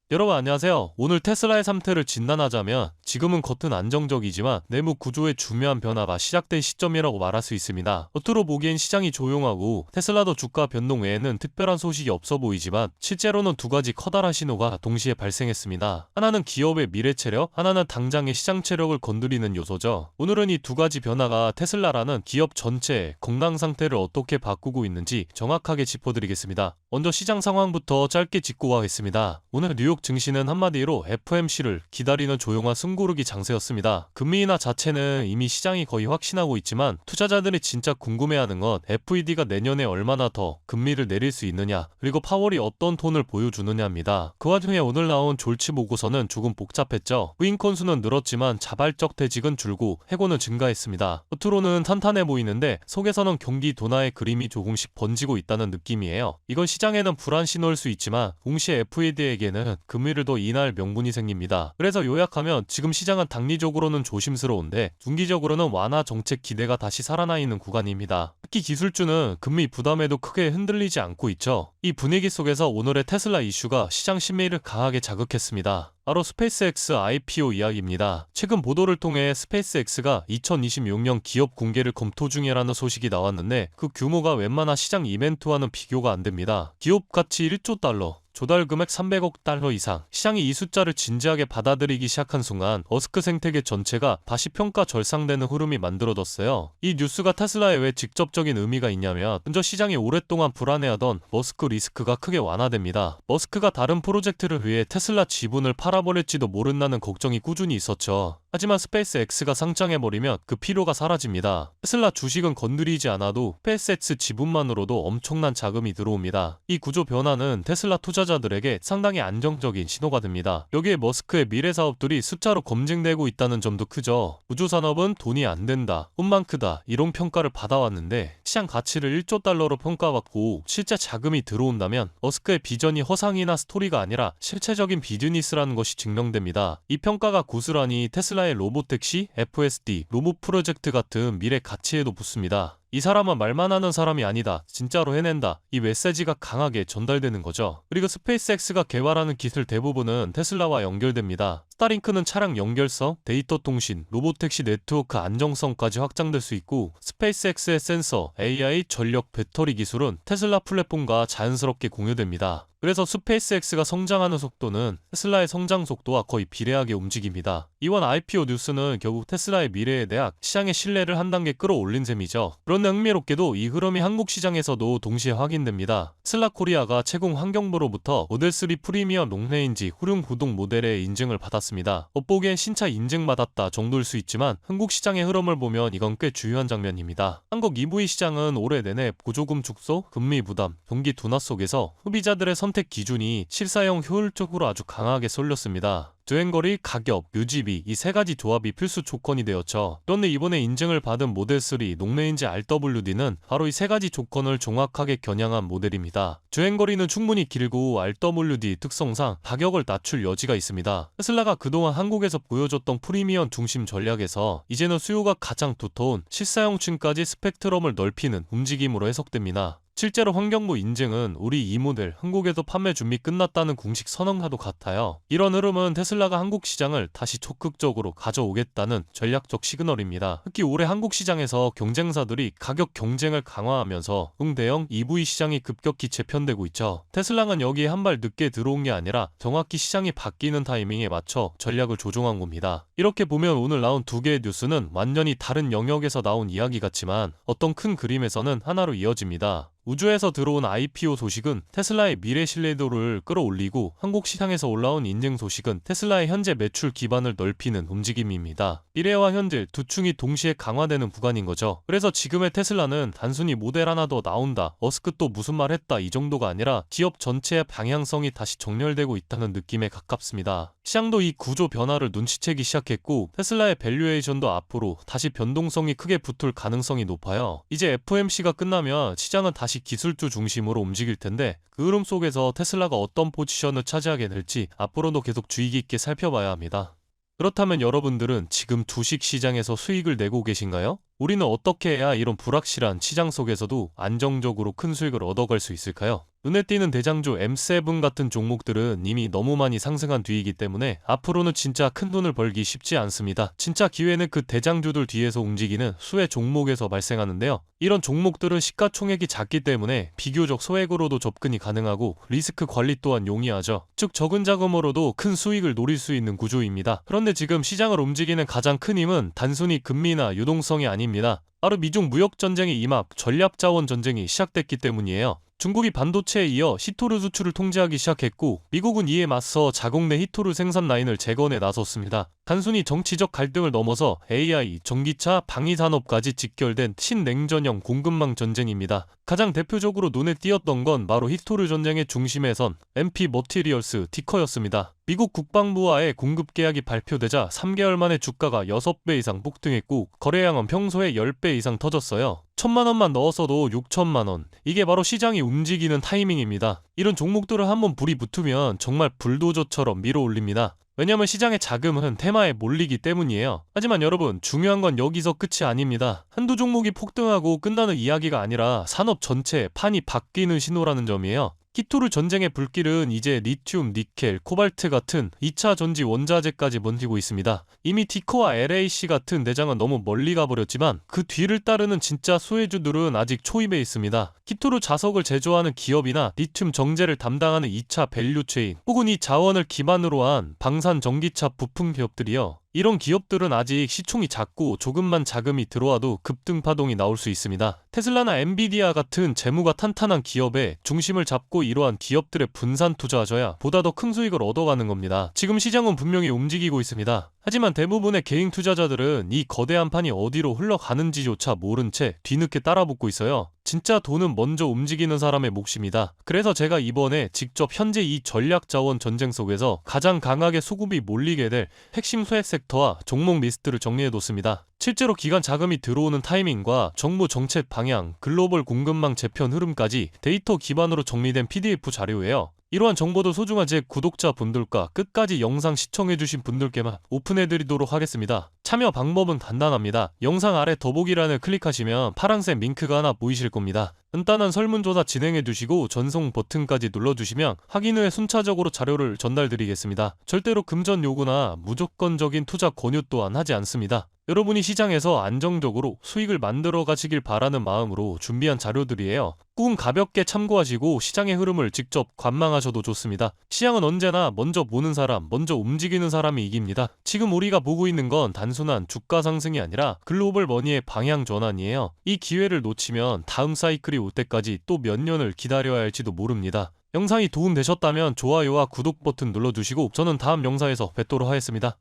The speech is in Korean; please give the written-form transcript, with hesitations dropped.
여러분 안녕하세요. 오늘 테슬라의 상태를 진단하자면 지금은 겉은 안정적이지만 내부 구조의 중요한 변화가 시작된 시점이라고 말할 수 있습니다. 겉으로 보기엔 시장이 조용하고 테슬라도 주가 변동 외에는 특별한 소식이 없어 보이지만 실제로는 두 가지 커다란 신호가 동시에 발생했습니다. 하나는 기업의 미래 체력, 하나는 당장의 시장 체력을 건드리는 요소죠. 오늘은 이 두 가지 변화가 테슬라라는 기업 전체의 건강 상태를 어떻게 바꾸고 있는지 정확하게 짚어드리겠습니다. 먼저 시장 상황부터 짧게 짚고 가겠습니다. 오늘 뉴욕 증시는 한마디로 FOMC를 기다리는 조용한 숨고르기 장세였습니다. 금리 인하 자체는 이미 시장이 거의 확신하고 있지만 투자자들이 진짜 궁금해하는 건 FED가 내년에 얼마나 더 금리를 내릴 수 있느냐, 그리고 파월이 어떤 톤을 보여주느냐입니다. 그 와중에 오늘 나온 졸치 보고서는 조금 복잡했죠. 부인 건수는 늘었지만 자발적 퇴직은 줄고 해고는 증가했습니다. 겉으로는 탄탄해 보이는데 속에서는 경기 둔화의 그림이 조금씩 번지고 있다는 느낌이에요. 이건 시장에는 불안 신호일 수 있지만 동시에 FED에게는 금리를 더 인하할 명분이 생깁니다. 그래서 요약하면 지금 시장은 단기적으로는 조심스러운데 중기적으로는 완화 정책 기대가 다시 살아나 있는 구간입니다. 특히 기술주는 금리 부담에도 크게 흔들리지 않고 있죠. 이 분위기 속에서 오늘의 테슬라 이슈가 시장 심리를 강하게 자극했습니다. 바로 스페이스X IPO 이야기입니다. 최근 보도를 통해 스페이스X가 2026년 기업 공개를 검토 중이라는 소식이 나왔는데 그 규모가 웬만한 시장 이벤트와는 비교가 안 됩니다. 기업 가치 1조 달러, 조달 금액 300억 달러 이상. 시장이 이 숫자를 진지하게 받아들이기 시작한 순간 머스크 생태계 전체가 다시 평가 절상되는 흐름이 만들어졌어요. 이 뉴스가 테슬라에 왜 직접적인 의미가 있냐면 먼저 시장이 오랫동안 불안해하던 머스크 리스크가 크게 완화됩니다. 머스크가 다른 프로젝트를 위해 테슬라 지분을 팔아버릴지도 모른다는 걱정이 꾸준히 있었죠. 하지만 스페이스X가 상장해버리면 그 필요가 사라집니다. 테슬라 주식은 건드리지 않아도 스페이스X 지분만으로도 엄청난 자금이 들어옵니다. 이 구조 변화는 테슬라 투자자들에게 상당히 안정적인 신호가 됩니다. 여기에 머스크의 미래 사업들이 숫자로 검증되고 있다는 점도 크죠. 우주산업은 돈이 안 된다, 꿈만 크다 이런 평가를 받아왔는데 시장 가치를 1조 달러로 평가받고 실제 자금이 들어온다면 머스크의 비전이 허상이나 스토리가 아니라 실체적인 비즈니스라는 것이 증명됩니다. 이 평가가 고스란히 테슬라의 로보택시, FSD, 로봇 프로젝트 같은 미래 가치에도 붙습니다. 이 사람은 말만 하는 사람이 아니다, 진짜로 해낸다, 이 메시지가 강하게 전달되는 거죠. 그리고 스페이스X가 개발하는 기술 대부분은 테슬라와 연결됩니다. 스타링크는 차량 연결성, 데이터 통신, 로보택시 네트워크 안정성까지 확장될 수 있고 스페이스X의 센서, AI, 전력, 배터리 기술은 테슬라 플랫폼과 자연스럽게 공유됩니다. 그래서 스페이스X가 성장하는 속도는 테슬라의 성장 속도와 거의 비례하게 움직입니다. 이번 IPO 뉴스는 결국 테슬라의 미래에 대한 시장의 신뢰를 한 단계 끌어올린 셈이죠. 그런데 흥미롭게도 이 흐름이 한국 시장에서도 동시에 확인됩니다. 테슬라 코리아가 채공 환경부로부터 모델3 프리미엄 롱레인지 후륜 구동 모델의 인증을 받았습니다. 겉보기엔 신차 인증받았다 정도일 수 있지만 한국 시장의 흐름을 보면 이건 꽤 중요한 장면입니다. 한국 EV 시장은 올해 내내 보조금 축소, 금리 부담, 경기 둔화 속에서 소비자들의 선택 기준이 실사용 효율적으로 아주 강하게 쏠렸습니다. 주행거리, 가격, 유지비 이 세 가지 조합이 필수 조건이 되었죠. 그런데 이번에 인증을 받은 모델3 롱레인지 RWD는 바로 이 세 가지 조건을 종합하게 겨냥한 모델입니다. 주행거리는 충분히 길고 RWD 특성상 가격을 낮출 여지가 있습니다. 테슬라가 그동안 한국에서 보여줬던 프리미엄 중심 전략에서 이제는 수요가 가장 두터운 실사용층까지 스펙트럼을 넓히는 움직임으로 해석됩니다. 실제로 환경부 인증은 우리 이 모델 한국에서 판매 준비 끝났다는 공식 선언과도 같아요. 이런 흐름은 테슬라가 한국 시장을 다시 적극적으로 가져오겠다는 전략적 시그널입니다. 특히 올해 한국 시장에서 경쟁사들이 가격 경쟁을 강화하면서 응대형 EV 시장이 급격히 재편되고 있죠. 테슬라는 여기에 한 발 늦게 들어온 게 아니라 정확히 시장이 바뀌는 타이밍에 맞춰 전략을 조종한 겁니다. 이렇게 보면 오늘 나온 두 개의 뉴스는 완전히 다른 영역에서 나온 이야기 같지만 어떤 큰 그림에서는 하나로 이어집니다. 우주에서 들어온 IPO 소식은 테슬라의 미래 신뢰도를 끌어올리고 한국 시장에서 올라온 인증 소식은 테슬라의 현재 매출 기반을 넓히는 움직임입니다. 미래와 현재 두 층이 동시에 강화되는 구간인 거죠. 그래서 지금의 테슬라는 단순히 모델 하나 더 나온다, 머스크 또 무슨 말 했다 이 정도가 아니라 기업 전체의 방향성이 다시 정렬되고 있다는 느낌에 가깝습니다. 시장도 이 구조 변화를 눈치채기 시작했고 테슬라의 밸류에이션도 앞으로 다시 변동성이 크게 붙을 가능성이 높아요. 이제 FOMC가 끝나면 시장은 다시 기술주 중심으로 움직일 텐데 그 흐름 속에서 테슬라가 어떤 포지션을 차지하게 될지 앞으로도 계속 주의 깊게 살펴봐야 합니다. 그렇다면 여러분들은 지금 주식 시장에서 수익을 내고 계신가요? 우리는 어떻게 해야 이런 불확실한 시장 속에서도 안정적으로 큰 수익을 얻어갈 수 있을까요? 눈에 띄는 대장주 M7 같은 종목들은 이미 너무 많이 상승한 뒤이기 때문에 앞으로는 진짜 큰 돈을 벌기 쉽지 않습니다. 진짜 기회는 그 대장주들 뒤에서 움직이는 수혜 종목에서 발생하는데요. 이런 종목들은 시가총액이 작기 때문에 비교적 소액으로도 접근이 가능하고 리스크 관리 또한 용이하죠. 즉 적은 자금으로도 큰 수익을 노릴 수 있는 구조입니다. 그런데 지금 시장을 움직이는 가장 큰 힘은 단순히 금리나 유동성이 아닙니다. 바로 미중 무역전쟁의 임합, 전략자원 전쟁이 시작됐기 때문이에요. 중국이 반도체에 이어 히토류 수출을 통제하기 시작했고 미국은 이에 맞서 자국 내 히토류 생산 라인을 재건에 나섰습니다. 단순히 정치적 갈등을 넘어서 AI, 전기차, 방위산업까지 직결된 신냉전형 공급망 전쟁입니다. 가장 대표적으로 눈에 띄었던 건 바로 히토류 전쟁의 중심에 선 MP 머티리얼스 티커였습니다. 미국 국방부와의 공급 계약이 발표되자 3개월 만에 주가가 6배 이상 폭등했고 거래량은 평소에 10배 이상 터졌어요. 1,000만원만 넣었어도 6천만원. 이게 바로 시장이 움직이는 타이밍입니다. 이런 종목들을 한번 불이 붙으면 정말 불도저처럼 밀어 올립니다. 왜냐면 시장의 자금은 테마에 몰리기 때문이에요. 하지만 여러분, 중요한 건 여기서 끝이 아닙니다. 한두 종목이 폭등하고 끝나는 이야기가 아니라 산업 전체의 판이 바뀌는 신호라는 점이에요. 히토류 전쟁의 불길은 이제 리튬, 니켈, 코발트 같은 2차 전지 원자재까지 번지고 있습니다. 이미 티커와 LAC 같은 대장은 너무 멀리 가버렸지만 그 뒤를 따르는 진짜 수혜주들은 아직 초입에 있습니다. 히토류 자석을 제조하는 기업이나 리튬 정제를 담당하는 2차 밸류체인 혹은 이 자원을 기반으로 한 방산 전기차 부품 기업들이요. 이런 기업들은 아직 시총이 작고 조금만 자금이 들어와도 급등 파동이 나올 수 있습니다. 테슬라나 엔비디아 같은 재무가 탄탄한 기업에 중심을 잡고 이러한 기업들의 분산 투자하셔야 보다 더 큰 수익을 얻어가는 겁니다. 지금 시장은 분명히 움직이고 있습니다. 하지만 대부분의 개인 투자자들은 이 거대한 판이 어디로 흘러가는지조차 모른 채 뒤늦게 따라붙고 있어요. 진짜 돈은 먼저 움직이는 사람의 몫입니다. 그래서 제가 이번에 직접 현재 이 전략자원 전쟁 속에서 가장 강하게 수급이 몰리게 될 핵심 수혜 섹터와 종목 리스트를 정리해뒀습니다. 실제로 기관 자금이 들어오는 타이밍과 정부 정책 방향, 글로벌 공급망 재편 흐름까지 데이터 기반으로 정리된 PDF 자료예요. 이러한 정보도 소중한 제 구독자분들과 끝까지 영상 시청해주신 분들께만 오픈해드리도록 하겠습니다. 참여 방법은 간단합니다. 영상 아래 더보기란을 클릭하시면 파란색 링크가 하나 보이실 겁니다. 간단한 설문조사 진행해두시고 전송 버튼까지 눌러주시면 확인 후에 순차적으로 자료를 전달드리겠습니다. 절대로 금전 요구나 무조건적인 투자 권유 또한 하지 않습니다. 여러분이 시장에서 안정적으로 수익을 만들어 가시길 바라는 마음으로 준비한 자료들이에요. 꾹 가볍게 참고하시고 시장의 흐름을 직접 관망하셔도 좋습니다. 시장은 언제나 먼저 보는 사람, 먼저 움직이는 사람이 이깁니다. 지금 우리가 보고 있는 건 단순한 주가 상승이 아니라 글로벌 머니의 방향 전환이에요. 이 기회를 놓치면 다음 사이클이 올 때까지 또 몇 년을 기다려야 할지도 모릅니다. 영상이 도움되셨다면 좋아요와 구독 버튼 눌러주시고 저는 다음 영상에서 뵙도록 하겠습니다.